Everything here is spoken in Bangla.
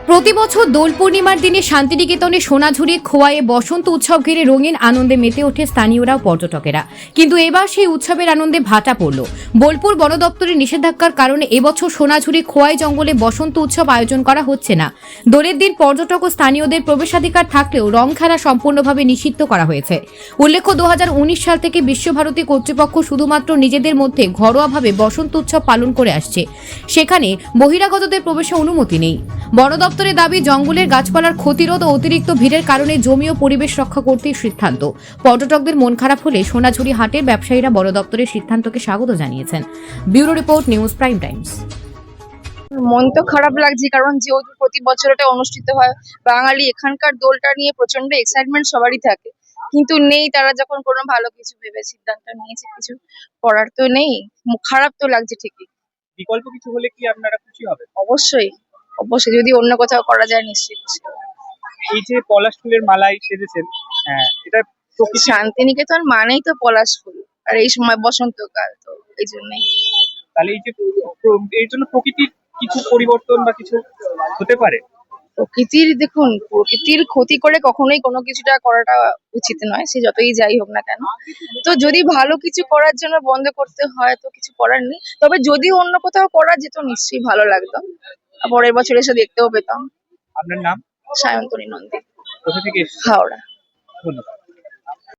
প্রতি বছর দোল পূর্ণিমার দিনে শান্তিনিকেতনে সোনাঝুরি খোয়াইয়ে বসন্ত উৎসব ঘিরে রঙিন আনন্দে মেতে ওঠে স্থানীয়রা ও পর্যটকেরা। কিন্তু এবার সেই উৎসবের আনন্দে ভাটা পড়ল। বোলপুর বন দপ্তরের নিষেধাজ্ঞার কারণে এবছর সোনাঝুরি খোয়াই জঙ্গলে বসন্ত উৎসব আয়োজন করা হচ্ছে না। দোলের দিন পর্যটক ও স্থানীয়দের প্রবেশাধিকার থাকলেও রং খেলা সম্পূর্ণভাবে নিষিদ্ধ করা হয়েছে। উল্লেখ্য 2019 সাল থেকে বিশ্বভারতী কর্তৃপক্ষ শুধুমাত্র নিজেদের মধ্যে ঘরোয়াভাবে বসন্ত উৎসব পালন করে আসছে। সেখানে বহিরাগতদের প্রবেশে অনুমতি নেই। বন দপ্তরের দাবি, জঙ্গলের গাছপালার ক্ষতিরোধ ও অতিরিক্ত ভিড়ের কারণে জমি ও পরিবেশ রক্ষা করতে সিদ্ধান্ত। পর্যটকদের মন খারাপ হলে সোনাঝুরি হাটের ব্যবসায়ীরা বন দপ্তরের সিদ্ধান্তকে স্বাগত জানিয়েছেন। Bureau report, news prime Times. মন তো খারাপ লাগছে, কারণ যেহেতু প্রতি বছর এটা অনুষ্ঠিত হয়, বাঙালি এখানকার দোলটা নিয়ে প্রচন্ড এক্সাইটমেন্ট সবারই থাকে, কিন্তু নেই। তারা যখন কোনো ভালো কিছু ভেবে সিদ্ধান্ত নিয়েছে, কিছু করার তো নেই। খারাপ তো লাগছে ঠিকই। বিকল্প কিছু হলে কি আপনারা খুশি হবেন? অবশ্যই, অবশ্যই যদি অন্য কোথাও করা যায় নিশ্চয়ই খুশি হব। এই যে পলাশ ফুলের মালায় সেজেছেন, হ্যাঁ, এটা প্রকৃতি। শান্তিনিকেতন মানেই তো পলাশ ফুল, আর এই সময় বসন্তকাল, তো এই জন্যই। তাহলে এই যে এর জন্য প্রকৃতির কিছু পরিবর্তন বা কিছু হতে পারে। প্রকৃতির, দেখুন, প্রকৃতির ক্ষতি করে কখনোই কোনো কিছুটা করাটা উচিত নয়, সে যতই যাই হোক না কেন। তো যদি ভালো কিছু করার জন্য বন্ধ করতে হয় তো কিছু করার নেই, তবে যদি অন্য কোথাও করা যেত নিশ্চয়ই ভালো লাগতো, পরের বছর এসে দেখতেও পেতাম। আপনার নাম? সায়ন্তনী নন্দী, কোথা থেকে এসেছেন? হাওড়া। ধন্যবাদ।